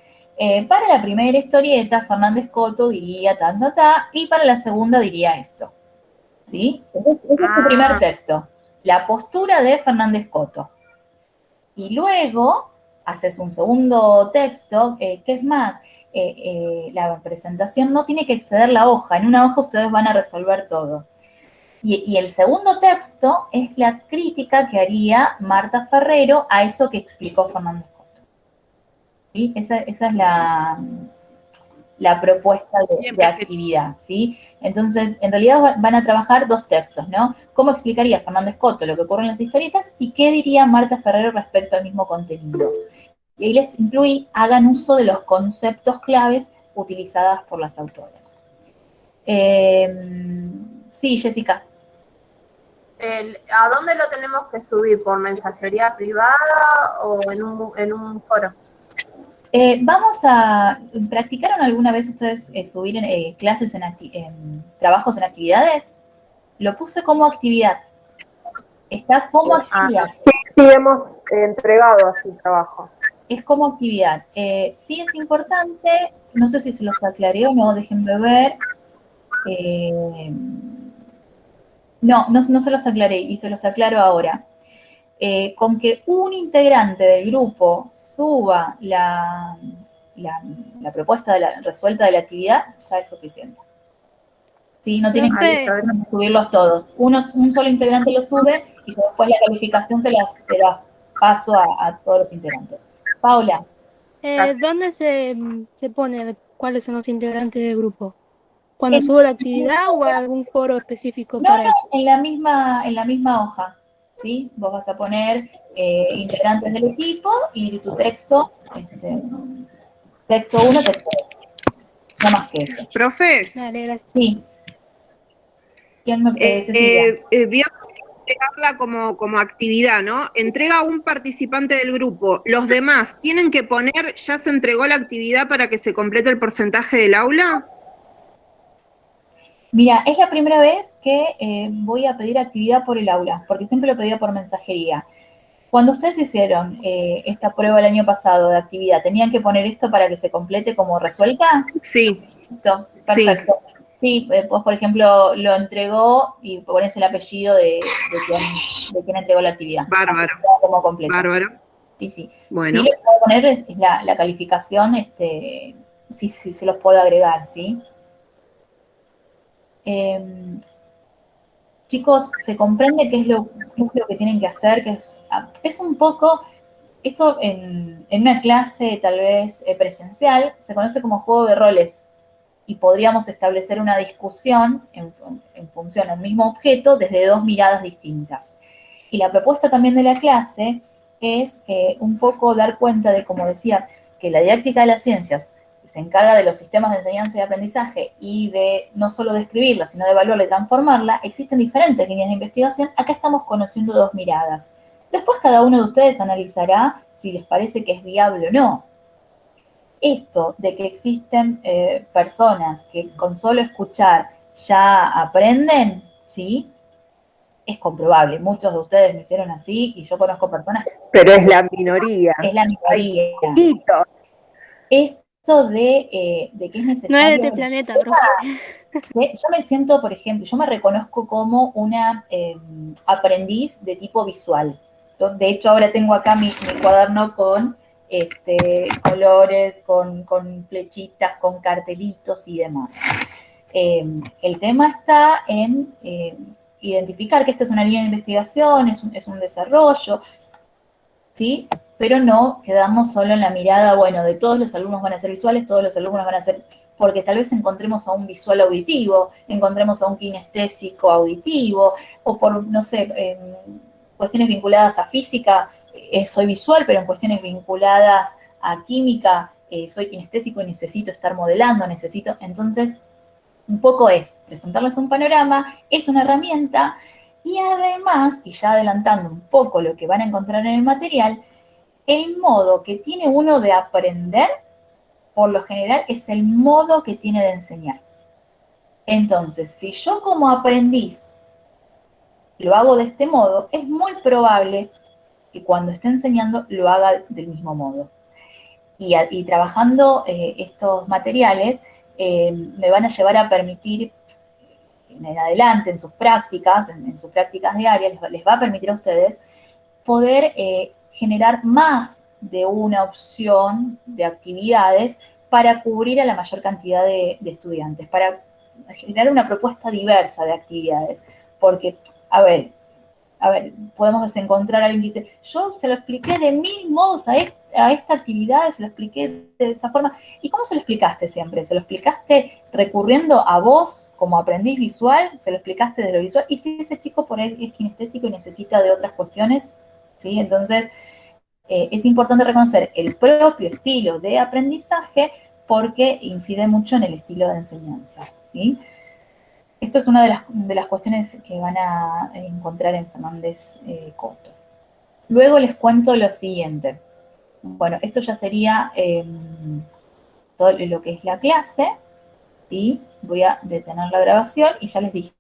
para la primera historieta, Fernández Coto diría y para la segunda diría esto. ¿Sí? Ese es el primer texto. La postura de Fernández Coto. Y luego haces un segundo texto, que es más, la presentación no tiene que exceder la hoja. En una hoja ustedes van a resolver todo. Y el segundo texto es la crítica que haría Marta Ferrero a eso que explicó Fernández Coto. ¿Sí? Esa es la propuesta de actividad, ¿sí? Entonces, en realidad van a trabajar 2 textos, ¿no? ¿Cómo explicaría Fernández Coto lo que ocurre en las historietas y qué diría Marta Ferrero respecto al mismo contenido? Y ahí les incluí, hagan uso de los conceptos claves utilizadas por las autoras. Sí, Jessica. ¿A dónde lo tenemos que subir? ¿Por mensajería privada o en un foro? ¿Practicaron alguna vez ustedes subir clases en trabajos en actividades? Lo puse como actividad. Está como actividad. Sí, hemos entregado así trabajo. Es como actividad. Sí es importante, no sé si se los aclaré o no, déjenme ver. No se los aclaré y se los aclaro ahora. Con que un integrante del grupo suba la propuesta resuelta de la actividad, ya es suficiente. ¿Sí? No tienen que subirlos todos. Un solo integrante lo sube y después la calificación se las paso a todos los integrantes. Paula. ¿Dónde se pone cuáles son los integrantes del grupo? ¿Cuando subo la actividad o algún foro específico para eso? En la misma hoja. ¿Sí? Vos vas a poner integrantes del equipo y tu texto, texto 1, texto 2. No más que eso. Profe. Dale, gracias. Sí. ¿Quién me Cecilia? entregarla como actividad, ¿no? Entrega a un participante del grupo. Los demás tienen que poner, ¿ya se entregó la actividad para que se complete el porcentaje del aula? Mira, es la primera vez que voy a pedir actividad por el aula, porque siempre lo pedía por mensajería. Cuando ustedes hicieron esta prueba el año pasado de actividad, ¿tenían que poner esto para que se complete como resuelta? Sí. Listo, perfecto. Sí, pues por ejemplo, lo entregó y pones el apellido de quien entregó la actividad. Bárbaro. Como completo. Bárbaro. Sí, sí. Bueno. Sí, lo que puedo poner es la calificación, sí, se los puedo agregar, ¿sí? Chicos, ¿se comprende qué es lo que tienen que hacer? Que es un poco, esto en una clase tal vez presencial, se conoce como juego de roles y podríamos establecer una discusión en función al mismo objeto desde dos miradas distintas. Y la propuesta también de la clase es un poco dar cuenta de, como decía, que la didáctica de las ciencias se encarga de los sistemas de enseñanza y aprendizaje y de no solo describirla, sino de evaluarla y transformarla. Existen diferentes líneas de investigación. Acá estamos conociendo dos miradas. Después cada uno de ustedes analizará si les parece que es viable o no. Esto de que existen personas que con solo escuchar ya aprenden, ¿sí? Es comprobable. Muchos de ustedes me hicieron así y yo conozco personas. Pero es la minoría. Es la minoría. Esto de que es necesario. No es de este planeta, profe. Yo me siento, por ejemplo, yo me reconozco como una aprendiz de tipo visual. De hecho, ahora tengo acá mi cuaderno con colores, con flechitas, con cartelitos y demás. El tema está en identificar que esta es una línea de investigación, es un desarrollo, ¿sí? Pero no quedamos solo en la mirada, bueno, de todos los alumnos van a ser visuales, todos los alumnos van a ser, porque tal vez encontremos a un visual auditivo, encontremos a un kinestésico auditivo, o por, no sé, cuestiones vinculadas a física, soy visual, pero en cuestiones vinculadas a química, soy kinestésico y necesito estar modelando, entonces, un poco es presentarles un panorama, es una herramienta, y además, y ya adelantando un poco lo que van a encontrar en el material, el modo que tiene uno de aprender, por lo general, es el modo que tiene de enseñar. Entonces, si yo como aprendiz lo hago de este modo, es muy probable que cuando esté enseñando lo haga del mismo modo. Y trabajando estos materiales me van a llevar a permitir en adelante en sus prácticas, en sus prácticas diarias, les va a permitir a ustedes poder generar más de una opción de actividades para cubrir a la mayor cantidad de estudiantes, para generar una propuesta diversa de actividades. Porque, a ver, podemos encontrar a alguien que dice, yo se lo expliqué de 1000 modos a esta actividad, se lo expliqué de esta forma. ¿Y cómo se lo explicaste siempre? ¿Se lo explicaste recurriendo a vos como aprendiz visual? ¿Se lo explicaste desde lo visual? Y si ese chico por ahí es kinestésico y necesita de otras cuestiones, ¿sí? Entonces, es importante reconocer el propio estilo de aprendizaje porque incide mucho en el estilo de enseñanza, ¿sí? Esto es una de las cuestiones que van a encontrar en Fernández Coto. Luego les cuento lo siguiente. Bueno, esto ya sería todo lo que es la clase, ¿sí? Voy a detener la grabación y ya les dije